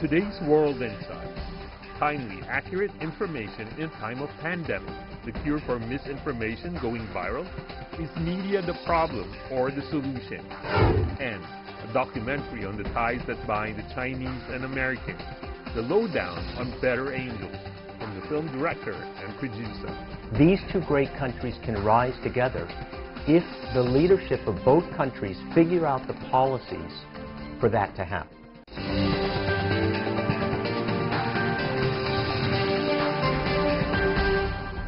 Today's World Insight. Timely, accurate information in time of pandemic. The cure for misinformation going viral? Is media the problem or the solution? And a documentary on the ties that bind the Chinese and Americans. The lowdown on Better Angels from the film director and producer. These two great countries can rise together if the leadership of both countries figure out the policies for that to happen.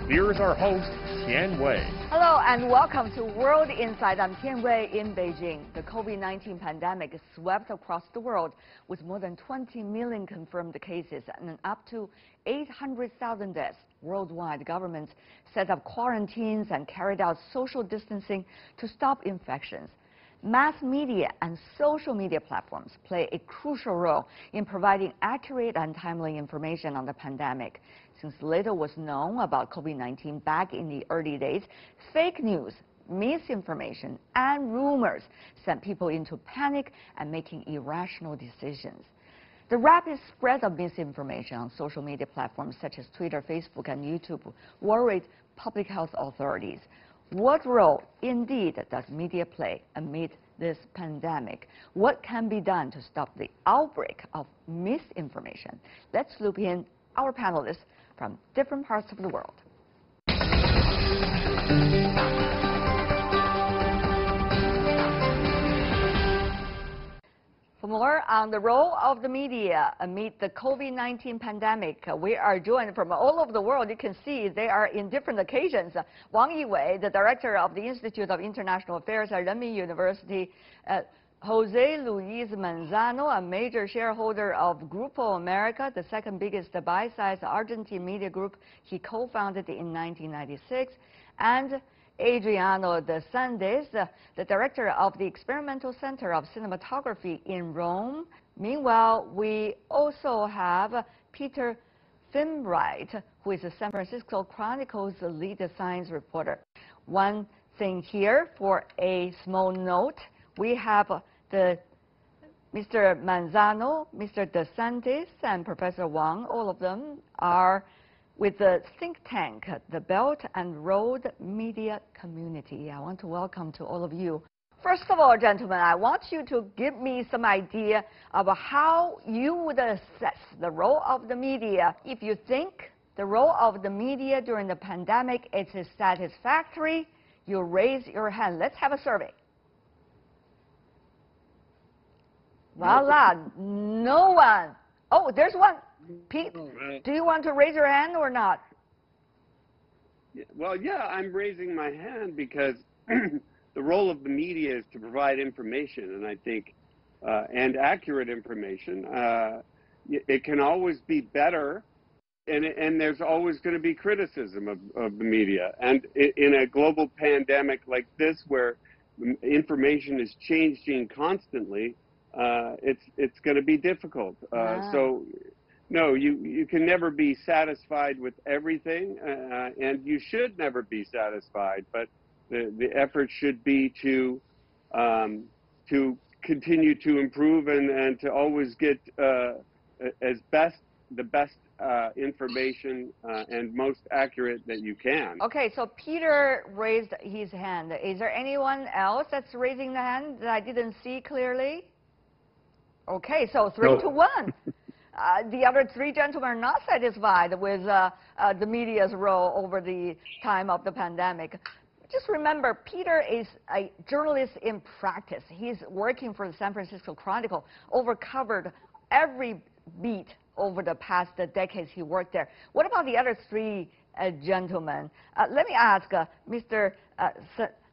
Here's our host, Tian Wei. Hello and welcome to World Insight. I'm Tian Wei in Beijing. The COVID-19 pandemic swept across the world with more than 20 million confirmed cases and up to 800,000 deaths. Worldwide, governments set up quarantines and carried out social distancing to stop infections. Mass media and social media platforms play a crucial role in providing accurate and timely information on the pandemic. Since little was known about COVID-19 back in the early days, fake news, misinformation, and rumors sent people into panic and making irrational decisions. The rapid spread of misinformation on social media platforms such as Twitter, Facebook, and YouTube worried public health authorities. What role, indeed, does media play amid this pandemic? What can be done to stop the outbreak of misinformation? Let's loop in our panelists from different parts of the world. For more on the role of the media amid the COVID-19 pandemic, we are joined from all over the world. You can see they are in different occasions. Wang Yiwei, the director of the Institute of International Affairs at Renmin University, Jose Luis Manzano, a major shareholder of Grupo America, the second biggest buy-side Argentine media group he co-founded in 1996, and Adriano de Sandes, the director of the Experimental Center of Cinematography in Rome. Meanwhile, we also have Peter Finbright, who is the San Francisco Chronicle's lead science reporter. One thing here for a small note, we have Mr. Manzano, Mr. De Santis, and Professor Wang. All of them are with the think tank, the Belt and Road Media Community. I want to welcome to all of you. First of all, gentlemen, I want you to give me some idea of how you would assess the role of the media. If you think the role of the media during the pandemic is satisfactory, you raise your hand. Let's have a survey. Voila, no one. Oh, there's one. Pete, do you want to raise your hand or not? Well, yeah, I'm raising my hand because the role of the media is to provide information, and I think, and accurate information. It can always be better, and there's always going to be criticism of the media. And in a global pandemic like this, where information is changing constantly, it's going to be difficult. So, no, you can never be satisfied with everything, and you should never be satisfied. But the effort should be to continue to improve and to always get the best information and most accurate that you can. Okay, so Peter raised his hand. Is there anyone else that's raising the hand that I didn't see clearly? Okay, so 3-1. The other three gentlemen are not satisfied with the media's role over the time of the pandemic. Just remember, Peter is a journalist in practice. He's working for the San Francisco Chronicle, covered every beat over the past decades he worked there. What about the other three gentlemen? Let me ask Mr.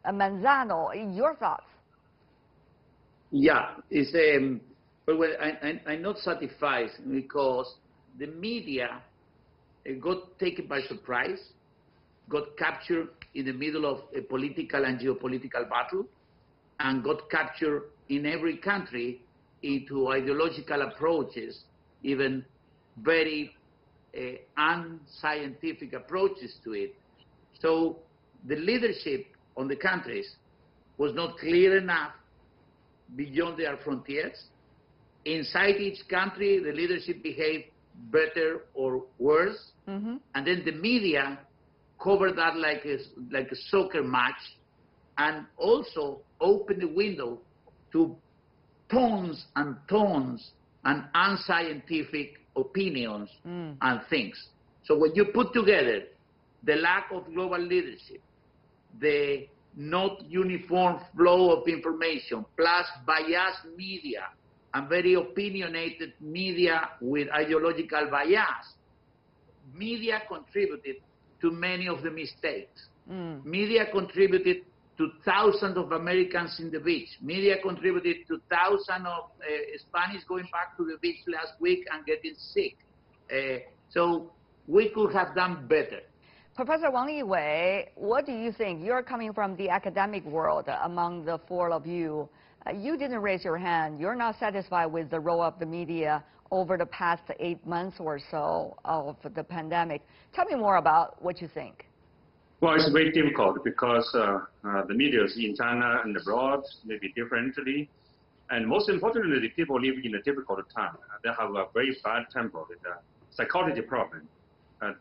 Manzano, your thoughts. Yeah, it's well, I'm not satisfied because the media got taken by surprise, got captured in the middle of a political and geopolitical battle, and got captured in every country into ideological approaches, even very unscientific approaches to it. So the leadership on the countries was not clear enough beyond their frontiers inside each country, the leadership behave better or worse, and then the media cover that like a soccer match, and also open the window to tons and tons and unscientific opinions and things. So when you put together the lack of global leadership, the not uniform flow of information, plus biased media and very opinionated media with ideological bias, media contributed to many of the mistakes. Media contributed to thousands of Americans in the beach. Media contributed to thousands of Spanish going back to the beach last week and getting sick. So we could have done better. Professor Wang Yiwei, what do you think? You're coming from the academic world among the four of you. You didn't raise your hand. You're not satisfied with the role of the media over the past 8 months or so of the pandemic. Tell me more about what you think. Well, it's very difficult because the media in China and abroad may be differently. And most importantly, the people live in a difficult time. They have a very bad temper with a psychology problem.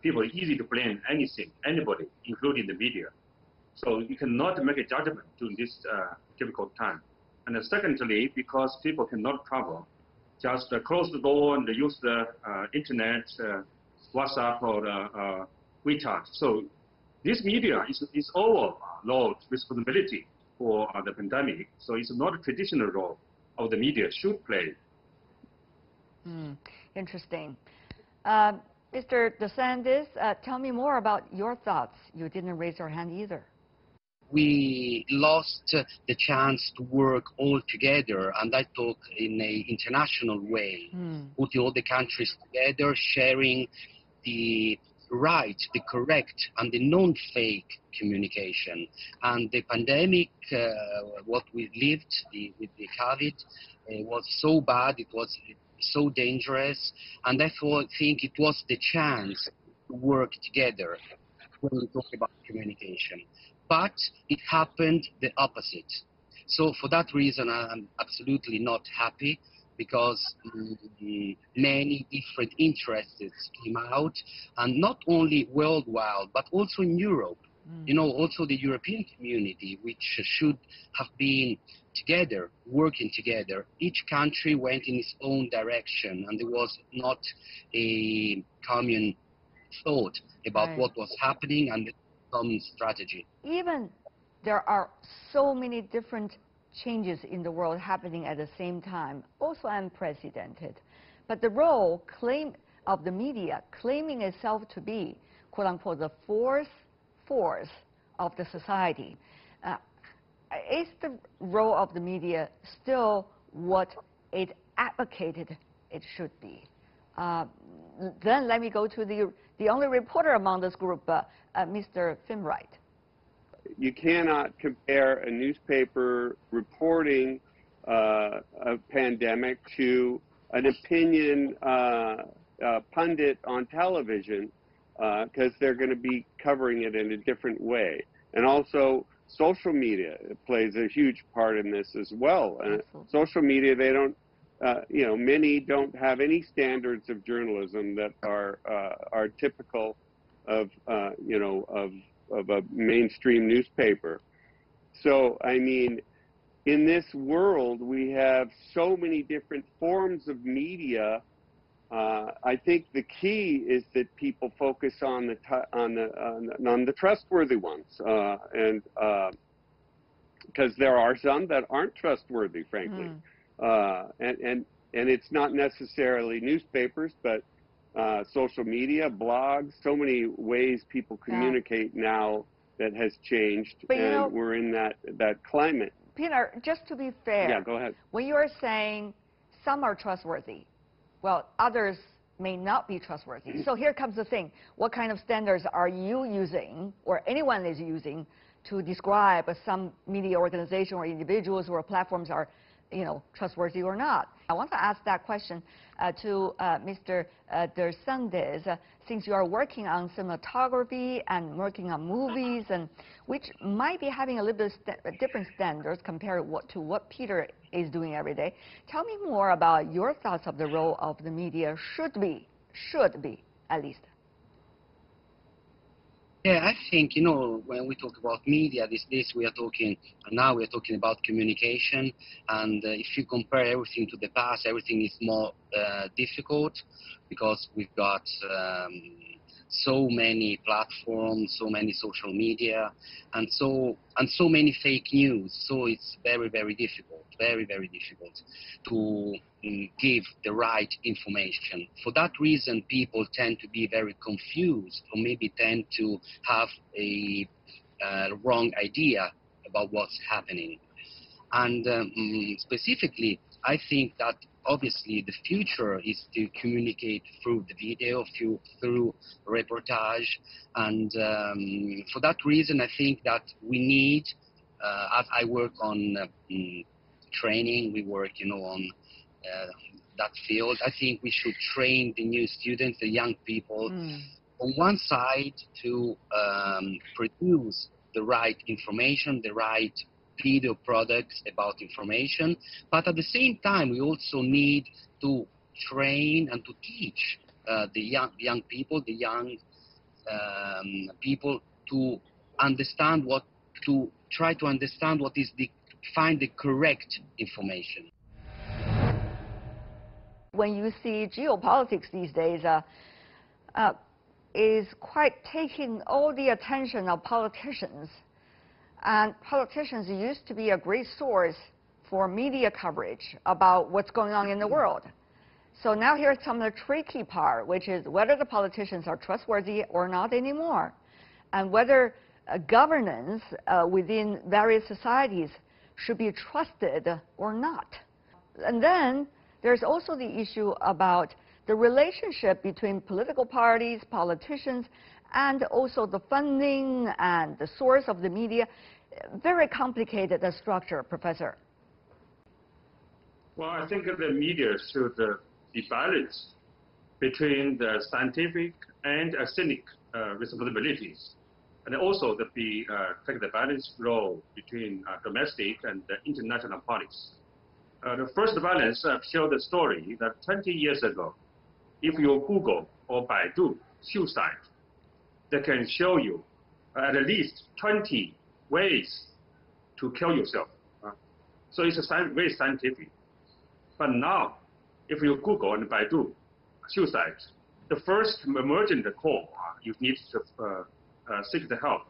People are easy to blame anything, anybody, including the media. So you cannot make a judgment during this difficult time. And secondly, because people cannot travel, just close the door and use the internet, WhatsApp or WeChat. So this media is overload responsibility for the pandemic. So it's not a traditional role of the media should play. Interesting. Mr. DeSantis, tell me more about your thoughts. You didn't raise your hand either. We lost the chance to work all together, and I talk in an international way, putting all the countries together, sharing the right, the correct, and the non-fake communication. And the pandemic, what we lived with the COVID, was so bad, it was so dangerous, and therefore I think it was the chance to work together when we talk about communication. But it happened the opposite. So for that reason, I'm absolutely not happy, because many different interests came out, and not only worldwide, but also in Europe. You know, also the European community, which should have been together, working together. Each country went in its own direction, and there was not a common thought about what was happening and the common strategy. Even there are so many different changes in the world happening at the same time, also unprecedented. But the role of the media claiming itself to be, quote unquote, the fourth force of the society, is the role of the media still what it advocated it should be? Then let me go to the only reporter among this group, Mr. Finwright. You cannot compare a newspaper reporting a pandemic to an opinion pundit on television, because they're going to be covering it in a different way. And also, social media plays a huge part in this as well. And social media, they don't, you know, many don't have any standards of journalism that are typical of, you know, of a mainstream newspaper. So, I mean, in this world, we have so many different forms of media. I think the key is that people focus on the trustworthy ones, and because there are some that aren't trustworthy, frankly, and it's not necessarily newspapers, but social media, blogs, so many ways people communicate now that has changed, but, and you know, we're in that climate. Peter, just to be fair, go ahead. When you are saying some are trustworthy, well, others may not be trustworthy. So here comes the thing. What kind of standards are you using, or anyone is using, to describe some media organization or individuals or platforms are, you know, trustworthy or not? I want to ask that question to Mr. DeSantis, since you are working on cinematography and working on movies, and which might be having a little bit different standards compared to what Peter is doing every day. Tell me more about your thoughts of the role of the media should be at least. Yeah, I think, when we talk about media these days, now we are talking about communication. And if you compare everything to the past, everything is more difficult because we've got so many platforms, so many social media, and so many fake news. So it's very, very difficult to give the right information. For that reason, people tend to be very confused, or maybe tend to have a wrong idea about what's happening. And specifically, I think that obviously the future is to communicate through the video, through reportage. And for that reason, I think that we need, as I work on training, we work, on that field. I think we should train the new students, the young people, on one side to produce the right information, the right video products about information, but at the same time we also need to train and to teach the young people, to understand to try to understand find the correct information. When you see geopolitics these days, is quite taking all the attention of politicians. And politicians used to be a great source for media coverage about what's going on in the world. So now here's some of the tricky part, which is whether the politicians are trustworthy or not anymore, and whether governance within various societies should be trusted or not. And then there's also the issue about the relationship between political parties, politicians, and also the funding and the source of the media. Very complicated structure, Professor. Well, I think the media should be balanced between the scientific and cynic responsibilities, and also take the balanced role between domestic and international politics. The first balance showed the story that 20 years ago, if you Google or Baidu suicide, they can show you at least 20 ways to kill yourself. So it's very scientific. But now, if you Google and Baidu suicide, the first emergent call you need to seek the help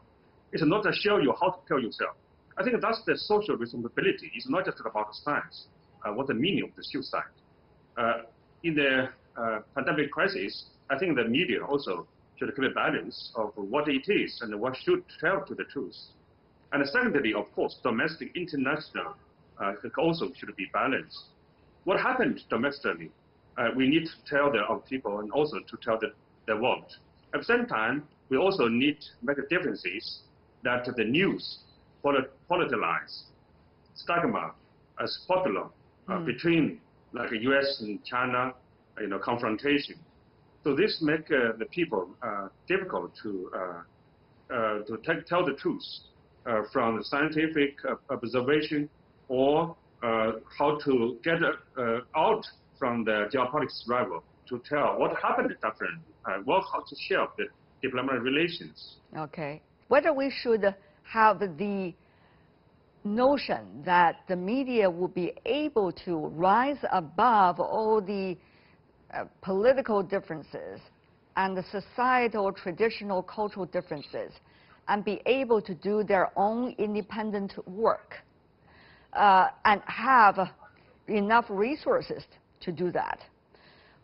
is not to show you how to kill yourself. I think that's the social responsibility. It's not just about science. What the meaning of the suicide. In the pandemic crisis, I think the media also should keep a balance of what it is and what should tell to the truth. And secondly, of course, domestic, international also should be balanced. What happened domestically, we need to tell the people and also to tell the world. At the same time, we also need to make differences that the news politicize, stigma, as popular between like the U.S. and China, confrontation. So this make the people difficult to tell the truth from the scientific observation, or how to get out from the geopolitics rival to tell what happened differently, how to shape the diplomatic relations. Okay. Whether we should have the notion that the media will be able to rise above all the political differences and the societal, traditional, cultural differences, and be able to do their own independent work and have enough resources to do that.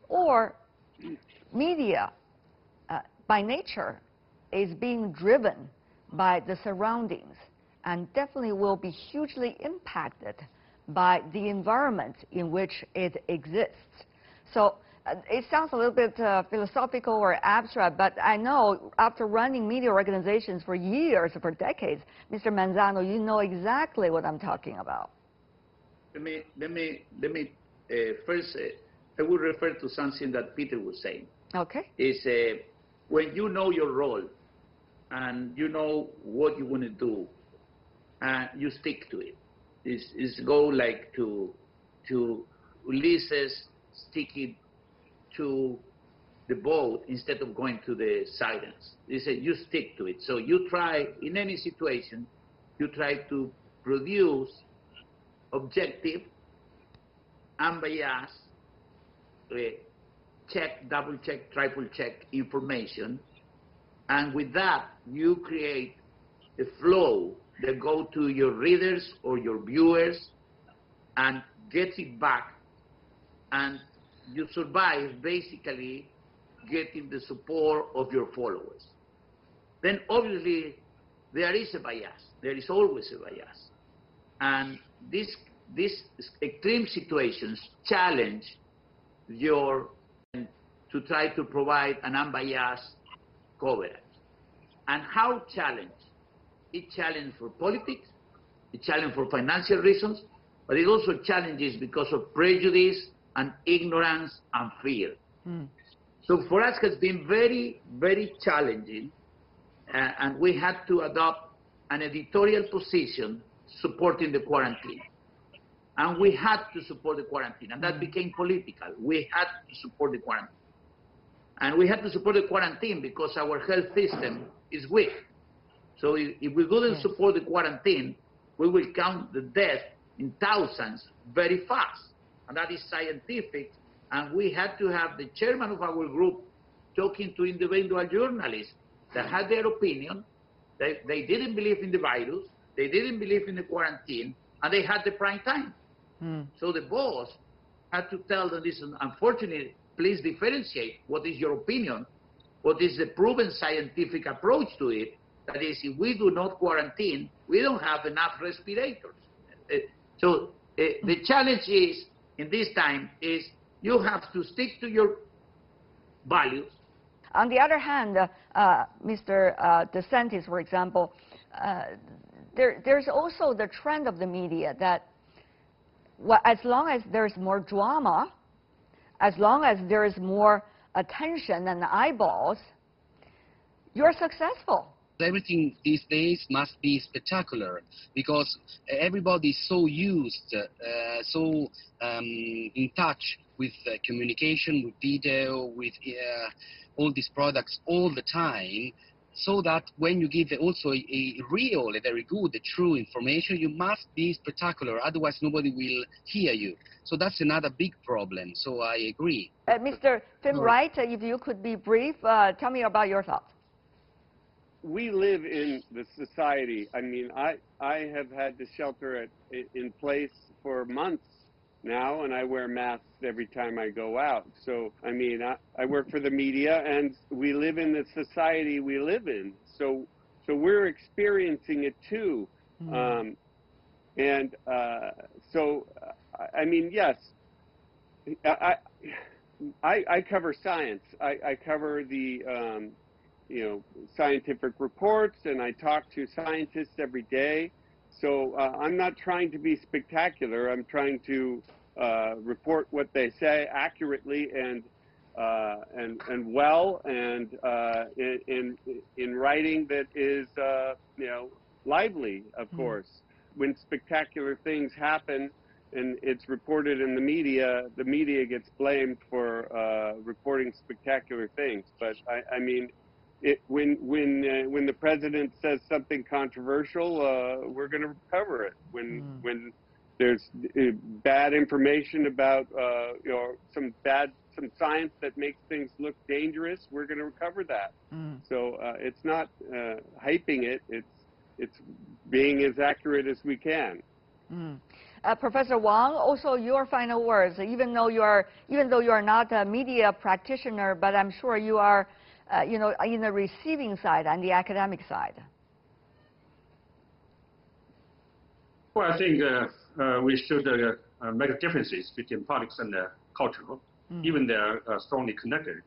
Or media, by nature, is being driven by the surroundings and definitely will be hugely impacted by the environment in which it exists. So it sounds a little bit philosophical or abstract, but I know after running media organizations for years, for decades, Mr. Manzano, you know exactly what I'm talking about. Let me first, I will refer to something that Peter was saying. Okay. Is when you know your role and you know what you want to do, you stick to it. is go like to Ulysses sticking to the boat instead of going to the silence. They say you stick to it. So you try, in any situation, you try to produce objective, unbiased, check, double check, triple check information, and with that you create a flow that go to your readers or your viewers and gets it back, and you survive basically getting the support of your followers. Then obviously there is a bias. There is always a bias. And these extreme situations challenge your to try to provide an unbiased coverage. And how challenge? It challenges for politics, it challenges for financial reasons, but it also challenges because of prejudice and ignorance and fear. So for us it has been very, very challenging, and we had to adopt an editorial position supporting the quarantine. And we had to support the quarantine, and that became political. We had to support the quarantine. And we had to support the quarantine because our health system is weak. So if we couldn't support the quarantine, we will count the death in thousands very fast. And that is scientific. And we had to have the chairman of our group talking to individual journalists that had their opinion. They didn't believe in the virus. They didn't believe in the quarantine. And they had the prime time. So the boss had to tell them, listen, unfortunately, please differentiate what is your opinion, what is the proven scientific approach to it. That is, if we do not quarantine, we don't have enough respirators. So the challenge is, in this time, is you have to stick to your values. On the other hand, Mr. DeSantis, for example, there's also the trend of the media that as long as there's more drama, as long as there is more attention and eyeballs, you're successful. Everything these days must be spectacular because everybody is so used, in touch with communication, with video, with all these products all the time, so that when you give also a real, a very good, a true information, you must be spectacular, otherwise nobody will hear you. So that's another big problem, so I agree. Mr. Tim Wright, if you could be brief, tell me about your thoughts. We live in the society. I mean, I have had to shelter in place for months now, and I wear masks every time I go out. So, I mean, I work for the media, and we live in the society we live in. So we're experiencing it too. I mean, yes, I cover science. I cover the scientific reports, and I talk to scientists every day. So I'm not trying to be spectacular. I'm trying to report what they say accurately and well, and in writing that is lively, of course. When spectacular things happen and it's reported in the media gets blamed for reporting spectacular things. But I mean, when the president says something controversial, we're going to cover it. When there's bad information about some science that makes things look dangerous, we're going to cover that. So it's not hyping it. It's being as accurate as we can. Professor Wang, also your final words. Even though you are not a media practitioner, but I'm sure you are. In the receiving side and the academic side? Well, I think we should make differences between politics and culture, even they are strongly connected.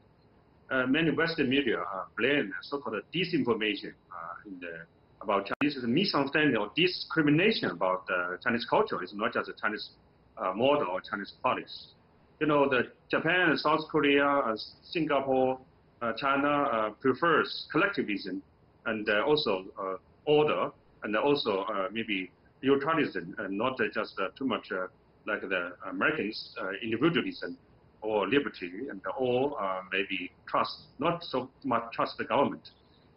Many Western media blame so-called disinformation about China. This is a misunderstanding or discrimination about Chinese culture. It's not just the Chinese model or Chinese politics. The Japan, South Korea, Singapore, China prefers collectivism and also order, and also maybe utilitarianism and not just too much like the Americans, individualism or liberty, and or maybe trust, not so much trust the government.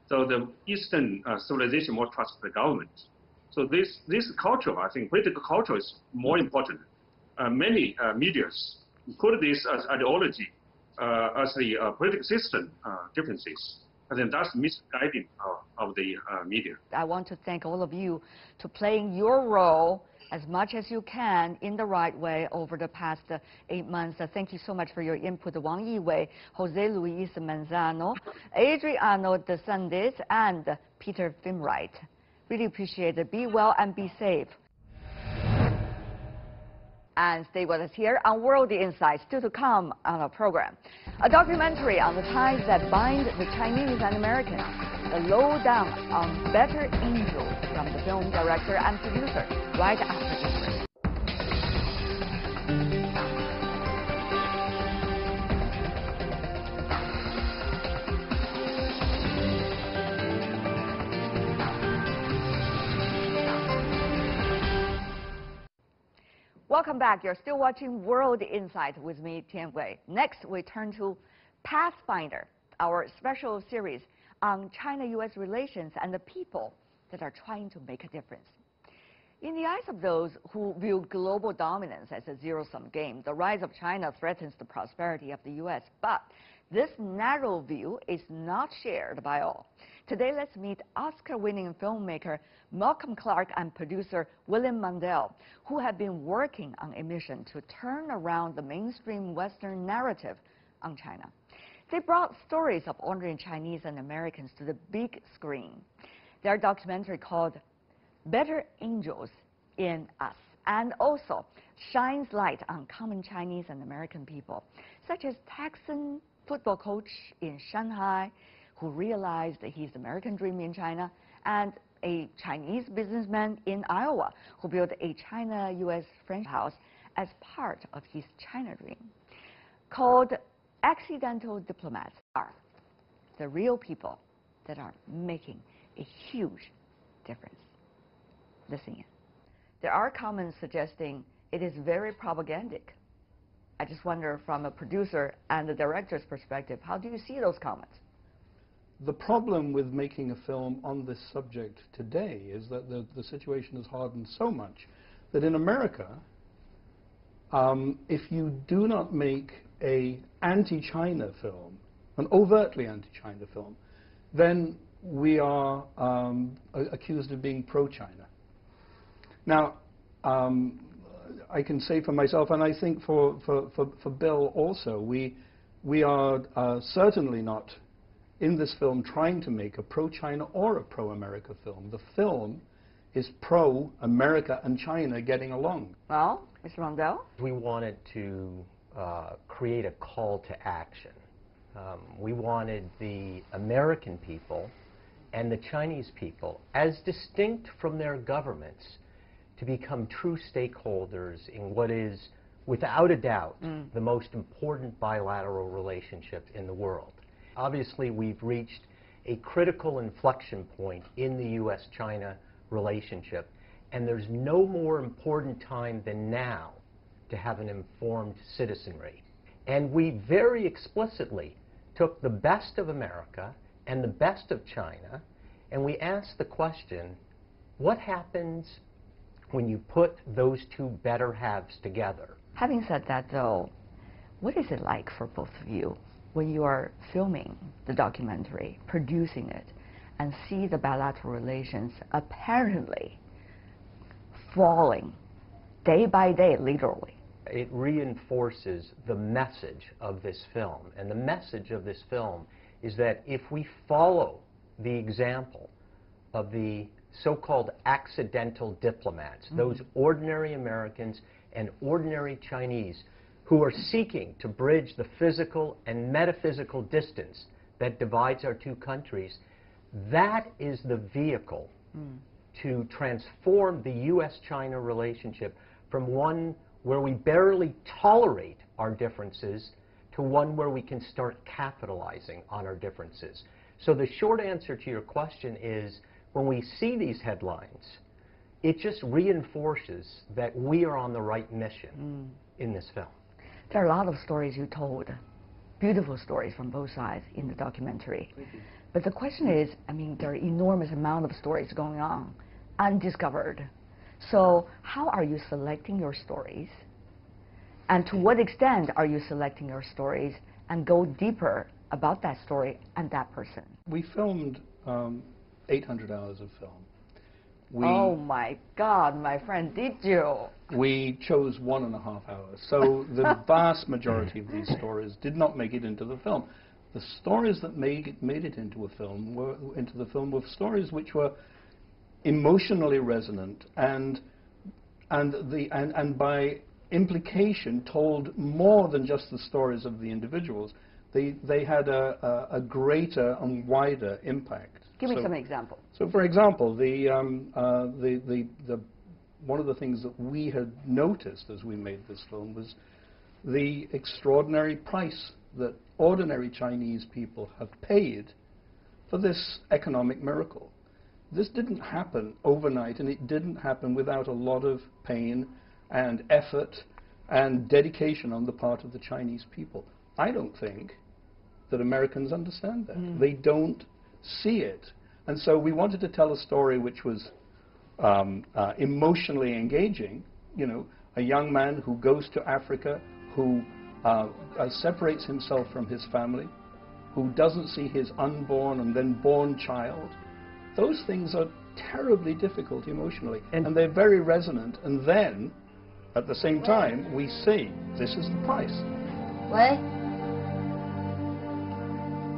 So the Eastern civilization more trust the government. So this culture, I think, political culture is more important. Many medias put this as ideology, as the political system differences. I think that's misguiding of the media. I want to thank all of you to playing your role as much as you can in the right way over the past 8 months. Thank you so much for your input. Wang Yiwei, Jose Luis Manzano, Adriano De Sandes, and Peter Finwright. Really appreciate it. Be well and be safe. And stay with us here on World Insight, still to come on our program. A documentary on the ties that bind the Chinese and Americans. The lowdown on Better Angels from the film director and producer right after this break. Welcome back. You're still watching World Insight with me, Tian Wei. Next, we turn to Pathfinder, our special series on China-U.S. relations and the people that are trying to make a difference. In the eyes of those who view global dominance as a zero-sum game, the rise of China threatens the prosperity of the U.S. But this narrow view is not shared by all. Today, let's meet Oscar-winning filmmaker Malcolm Clark and producer William Mandel, who have been working on a mission to turn around the mainstream Western narrative on China. They brought stories of ordinary Chinese and Americans to the big screen. Their documentary called Better Angels in Us, and also shines light on common Chinese and American people, such as Texan football coach in Shanghai, who realized that he's the American dream in China, and a Chinese businessman in Iowa who built a China-U.S. franchise house as part of his China dream. Called Accidental Diplomats are the real people that are making a huge difference. Listen in. There are comments suggesting it is very propagandic. I just wonder, from a producer and the director's perspective, how do you see those comments? The problem with making a film on this subject today is that the situation has hardened so much that in America, if you do not make an anti-China film, an overtly anti-China film, then we are accused of being pro-China. Now, I can say for myself, and I think for Bill also, we are certainly not in this film trying to make a pro-China or a pro-America film. The film is pro-America and China getting along. Well, Mr. Mandel? We wanted to create a call to action. We wanted the American people and the Chinese people, as distinct from their governments, to become true stakeholders in what is, without a doubt, the most important bilateral relationship in the world. Obviously, we've reached a critical inflection point in the U.S.-China relationship, and there's no more important time than now to have an informed citizenry. And we very explicitly took the best of America and the best of China, and we asked the question, what happens when you put those two better halves together? Having said that, though, what is it like for both of you when you are filming the documentary, producing it, and see the bilateral relations apparently falling day by day, literally? It reinforces the message of this film. And the message of this film is that if we follow the example of the so-called accidental diplomats, those ordinary Americans and ordinary Chinese who are seeking to bridge the physical and metaphysical distance that divides our two countries, that is the vehicle to transform the U.S.-China relationship from one where we barely tolerate our differences to one where we can start capitalizing on our differences. So the short answer to your question is, when we see these headlines, it just reinforces that we are on the right mission in this film. There are a lot of stories you told, beautiful stories from both sides in the documentary. But the question is, I mean, there are enormous amount of stories going on, undiscovered. So how are you selecting your stories? And to what extent are you selecting your stories and go deeper about that story and that person? We filmed 800 hours of film. Oh my God, my friend, did you? We chose 1.5 hours. So the vast majority of these stories did not make it into the film. The stories that made it into the film were stories which were emotionally resonant and by implication told more than just the stories of the individuals. They had a greater and wider impact. Give me some examples. So, for example, one of the things that we had noticed as we made this film was the extraordinary price that ordinary Chinese people have paid for this economic miracle. This didn't happen overnight, and it didn't happen without a lot of pain and effort and dedication on the part of the Chinese people. I don't think that Americans understand that. They don't see it. And so we wanted to tell a story which was emotionally engaging. You know, a young man who goes to Africa, who separates himself from his family, who doesn't see his unborn and then born child. Those things are terribly difficult emotionally, and they're very resonant. And then, at the same time, we see this is the price. 喂，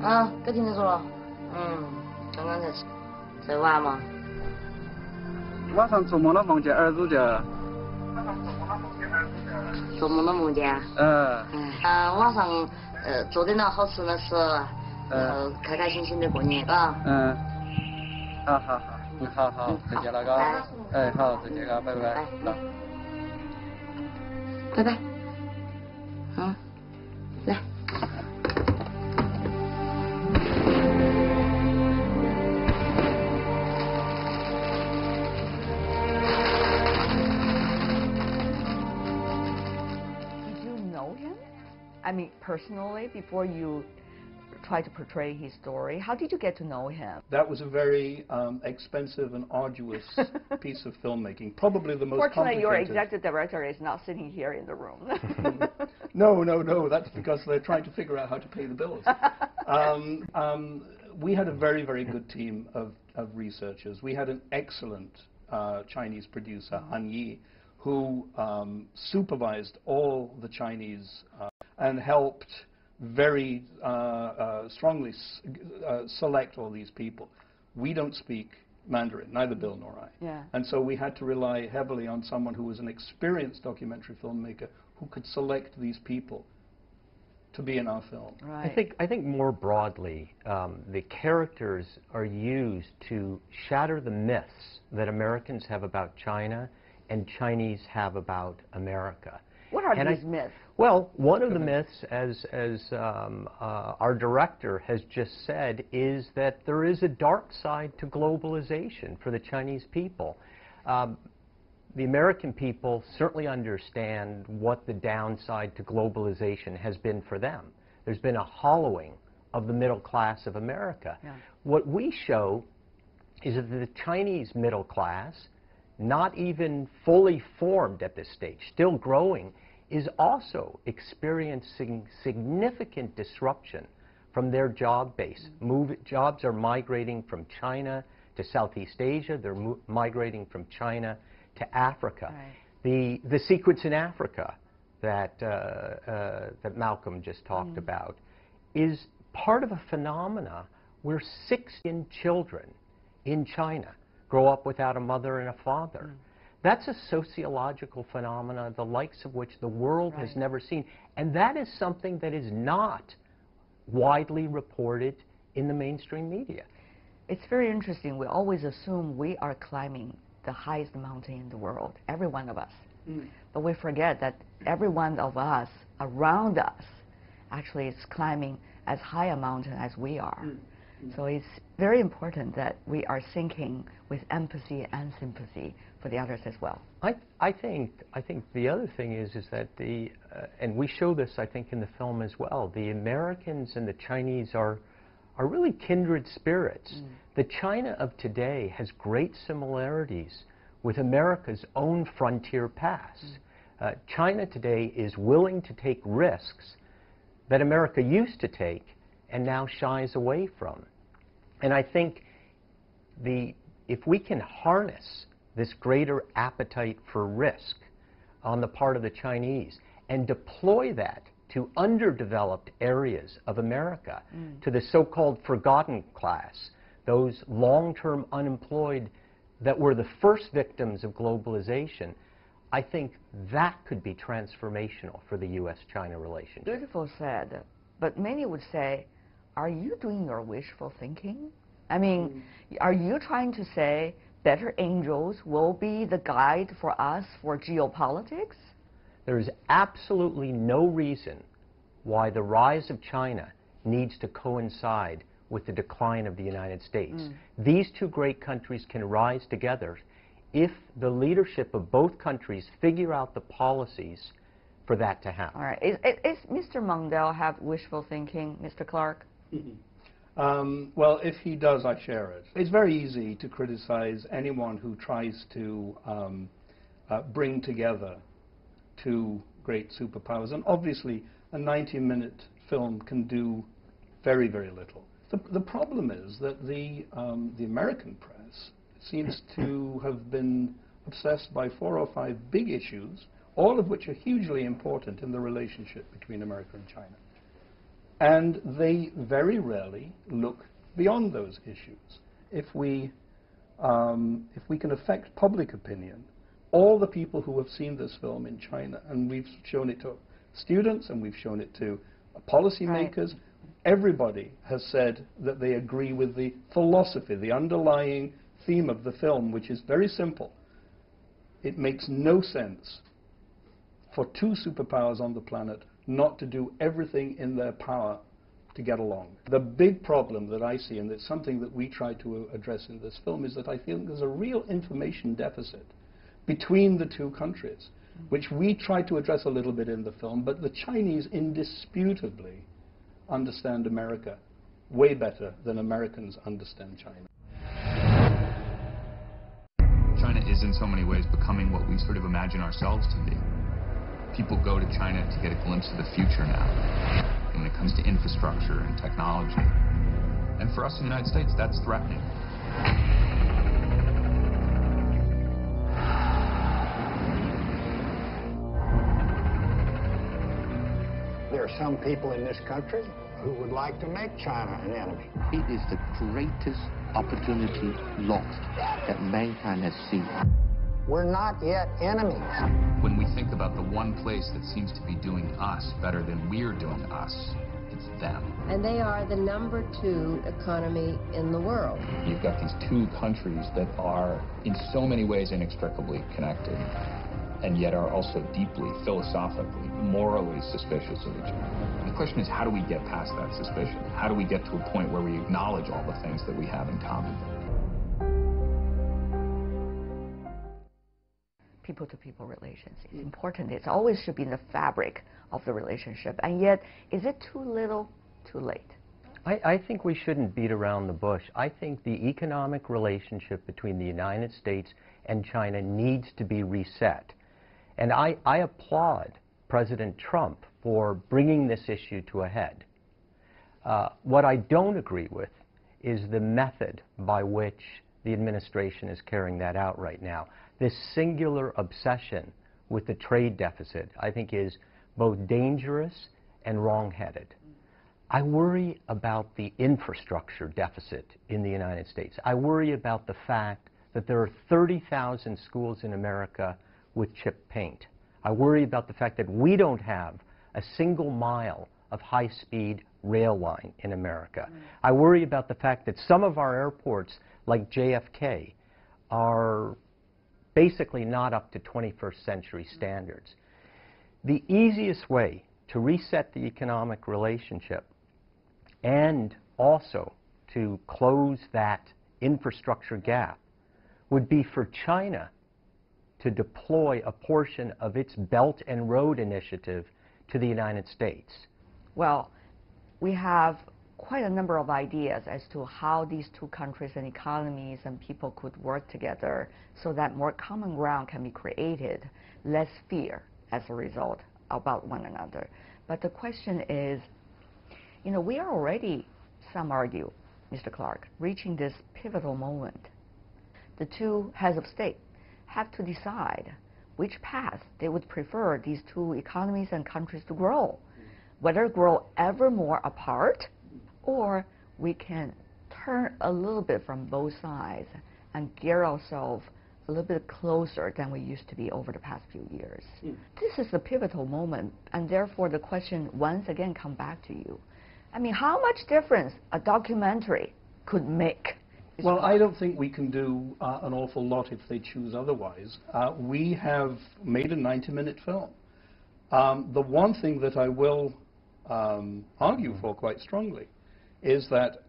啊，该听得说了，刚刚在玩嘛。晚上做梦了，梦见儿子的。做梦了梦见？晚上做点了好吃的吃，然后开开心心的过年，嘎。好，好，再见了，嘎。哎，好，再见，嘎，拜拜。拜拜。来。Did you know him? I mean, personally, before you try to portray his story, how did you get to know him? That was a very expensive and arduous piece of filmmaking, probably the most Fortunately, complicated. your executive director is not sitting here in the room. No, that's because they're trying to figure out how to pay the bills. We had a very, very good team of researchers. We had an excellent Chinese producer, Han Yi, who supervised all the Chinese and helped very strongly select all these people. We don't speak Mandarin, neither Bill nor I. Yeah. And so we had to rely heavily on someone who was an experienced documentary filmmaker who could select these people to be in our film. Right. I think more broadly, the characters are used to shatter the myths that Americans have about China and Chinese have about America. What are these myths? Well, one of the myths, as our director has just said, is that there is a dark side to globalization for the Chinese people. The American people certainly understand what the downside to globalization has been for them. There's been a hollowing of the middle class of America. Yeah. What we show is that the Chinese middle class, not even fully formed at this stage, still growing, is also experiencing significant disruption from their job base. Jobs are migrating from China to Southeast Asia. They're migrating from China to Africa. Right. The sequence in Africa that Malcolm just talked about is part of a phenomena where 6 million children in China grow up without a mother and a father. That's a sociological phenomena, the likes of which the world has never seen. And that is something that is not widely reported in the mainstream media. It's very interesting. We always assume we are climbing the highest mountain in the world, every one of us. But we forget that every one of us around us actually is climbing as high a mountain as we are. So it's very important that we are thinking with empathy and sympathy for the others as well. I think the other thing is that and we show this, I think, in the film as well, the Americans and the Chinese are really kindred spirits. The China of today has great similarities with America's own frontier past. China today is willing to take risks that America used to take and now shies away from. And I think if we can harness this greater appetite for risk on the part of the Chinese and deploy that to underdeveloped areas of America, to the so-called forgotten class, those long-term unemployed that were the first victims of globalization, I think that could be transformational for the U.S.-China relationship. Beautiful said, but many would say, are you doing your wishful thinking? I mean, are you trying to say better angels will be the guide for us for geopolitics? There is absolutely no reason why the rise of China needs to coincide with the decline of the United States. These two great countries can rise together if the leadership of both countries figure out the policies for that to happen. All right. Is Mr. Mundell have wishful thinking, Mr. Clark? Well, if he does, I share it. It's very easy to criticize anyone who tries to bring together two great superpowers, and obviously a 90-minute film can do very, very little. The problem is that the American press seems to have been obsessed by 4 or 5 big issues, all of which are hugely important in the relationship between America and China. And they very rarely look beyond those issues. If we can affect public opinion, all the people who have seen this film in China, and we've shown it to students and we've shown it to policymakers, everybody has said that they agree with the philosophy, the underlying theme of the film, which is very simple. It makes no sense for two superpowers on the planet not to do everything in their power to get along. The big problem that I see, and it's something that we try to address in this film, is that I feel there's a real information deficit between the two countries, which we try to address a little bit in the film, but the Chinese indisputably understand America way better than Americans understand China. China is in so many ways becoming what we sort of imagine ourselves to be. People go to China to get a glimpse of the future now, when it comes to infrastructure and technology. And for us in the United States, that's threatening. There are some people in this country who would like to make China an enemy. It is the greatest opportunity lost that mankind has seen. We're not yet enemies. When we think about the one place that seems to be doing us better than we're doing us, it's them. And they are the #2 economy in the world. You've got these two countries that are in so many ways inextricably connected, and yet are also deeply, philosophically, morally suspicious of each other. The question is, how do we get past that suspicion? How do we get to a point where we acknowledge all the things that we have in common? People-to-people relations. It's important. It always should be in the fabric of the relationship. And yet, is it too little, too late? I think we shouldn't beat around the bush. I think the economic relationship between the United States and China needs to be reset. And I applaud President Trump for bringing this issue to a head. What I don't agree with is the method by which the administration is carrying that out right now. This singular obsession with the trade deficit, I think, is both dangerous and wrong-headed. I worry about the infrastructure deficit in the United States. I worry about the fact that there are 30,000 schools in America with chip paint. I worry about the fact that we don't have a single mile of high-speed rail line in America. I worry about the fact that some of our airports, like JFK, are basically not up to 21st century standards. The easiest way to reset the economic relationship and also to close that infrastructure gap would be for China to deploy a portion of its Belt and Road Initiative to the United States. Well, we have quite a number of ideas as to how these two countries and economies and people could work together so that more common ground can be created, less fear as a result about one another. But the question is, you know, we are already, some argue, Mr. Clark, reaching this pivotal moment. The two heads of state have to decide which path they would prefer these two economies and countries to grow, whether grow ever more apart, or we can turn a little bit from both sides and gear ourselves a little bit closer than we used to be over the past few years. This is the pivotal moment, and therefore the question once again comes back to you. I mean, how much difference a documentary could make? Well, I don't think we can do an awful lot if they choose otherwise. We have made a 90-minute film. The one thing that I will argue for quite strongly is that,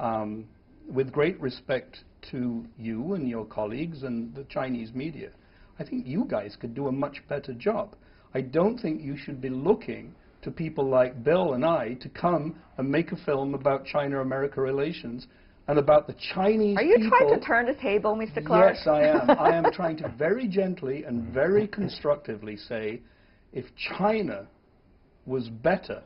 with great respect to you and your colleagues and the Chinese media, I think you guys could do a much better job. I don't think you should be looking to people like Bill and I to come and make a film about China-America relations and about the Chinese people. Are you trying to turn the table, Mr. Clark? Yes, I am. I am trying to very gently and very constructively say, if China was better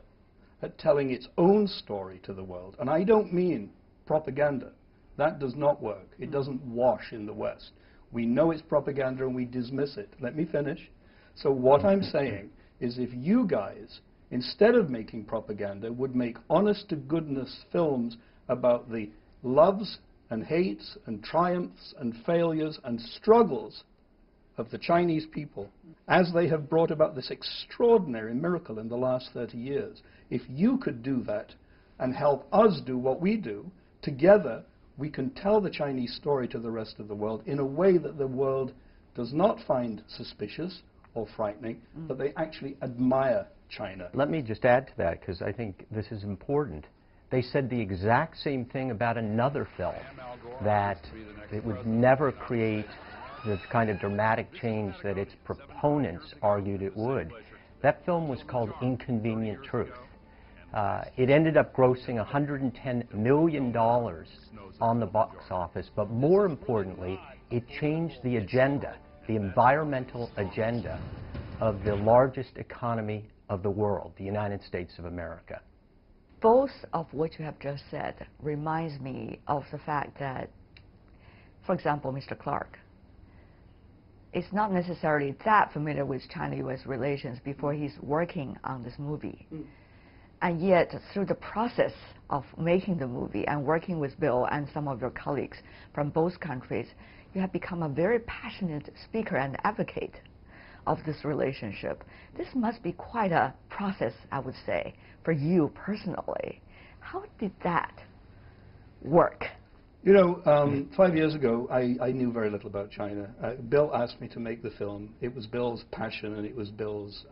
at telling its own story to the world, and I don't mean propaganda. That does not work. It doesn't wash in the West. We know it's propaganda and we dismiss it. Let me finish. So what I'm saying is, if you guys, instead of making propaganda, would make honest-to-goodness films about the loves and hates and triumphs and failures and struggles of the Chinese people, as they have brought about this extraordinary miracle in the last 30 years, if you could do that and help us do what we do, together we can tell the Chinese story to the rest of the world in a way that the world does not find suspicious or frightening, but they actually admire China. Let me just add to that, because I think this is important. They said the exact same thing about another film, that it would never create the kind of dramatic change that its proponents argued it would. That film was called Inconvenient Truth. It ended up grossing $110 million on the box office, but more importantly, it changed the agenda, the environmental agenda of the largest economy of the world, the United States of America. Both of what you have just said reminds me of the fact that, for example, Mr. Clark is not necessarily that familiar with China-U.S. relations before he's working on this movie. And yet, through the process of making the movie and working with Bill and some of your colleagues from both countries, you have become a very passionate speaker and advocate of this relationship. This must be quite a process, I would say, for you personally. How did that work? You know, 5 years ago, I knew very little about China. Bill asked me to make the film. It was Bill's passion and it was Bill's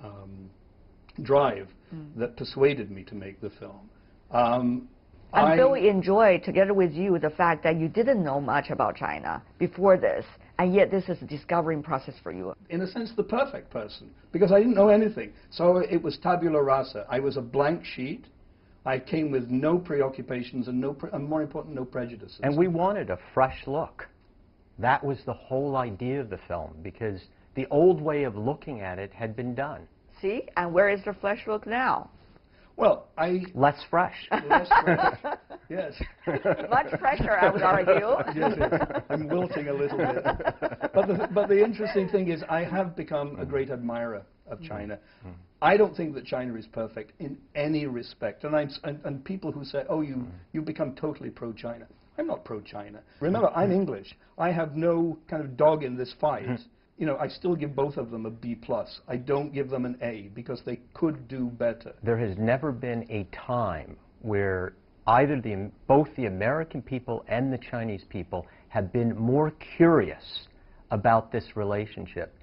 drive that persuaded me to make the film. And Bill enjoyed, together with you, the fact that you didn't know much about China before this, and yet this is a discovering process for you. In a sense, the perfect person, because I didn't know anything. So it was tabula rasa. I was a blank sheet. I came with no preoccupations and more important, no prejudices. And we wanted a fresh look. That was the whole idea of the film, because the old way of looking at it had been done. See? And where is the fresh look now? Well, less fresh. Less fresh. Yes. Much fresher, I would argue. Yes, yes. I'm wilting a little bit. But the interesting thing is, I have become a great admirer of China. I don't think that China is perfect in any respect. And people who say, oh, you become totally pro-China. I'm not pro-China. Remember, I'm English. I have no kind of dog in this fight. You know, I still give both of them a B+. I don't give them an A, because they could do better. There has never been a time where either both the American people and the Chinese people have been more curious about this relationship.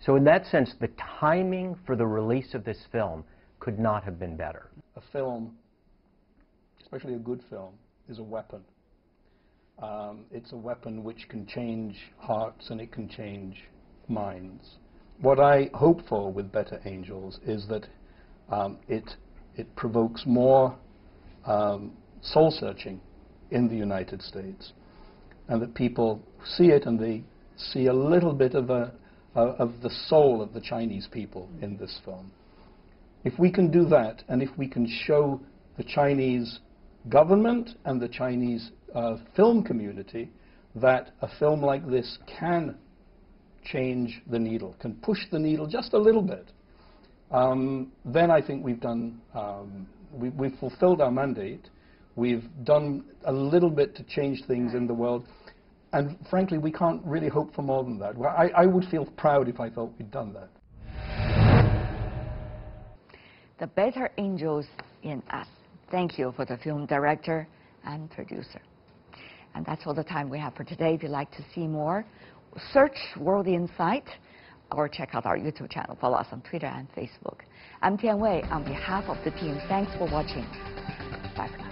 So in that sense, the timing for the release of this film could not have been better. A film, especially a good film, is a weapon. It's a weapon which can change hearts and it can change minds. What I hope for with Better Angels is that it provokes more soul searching in the United States, and that people see it and they see a little bit of the soul of the Chinese people in this film. If we can do that, and if we can show the Chinese government and the Chinese film community that a film like this can change the needle, can push the needle just a little bit, then I think we've done, we've fulfilled our mandate. We've done a little bit to change things in the world, and frankly, we can't really hope for more than that. Well, I would feel proud if I felt we'd done that. The Better Angels in Us. Thank you for the film director and producer. And that's all the time we have for today. If you'd like to see more, search World Insight or check out our YouTube channel. Follow us on Twitter and Facebook. I'm Tian Wei. On behalf of the team, thanks for watching. Bye for now.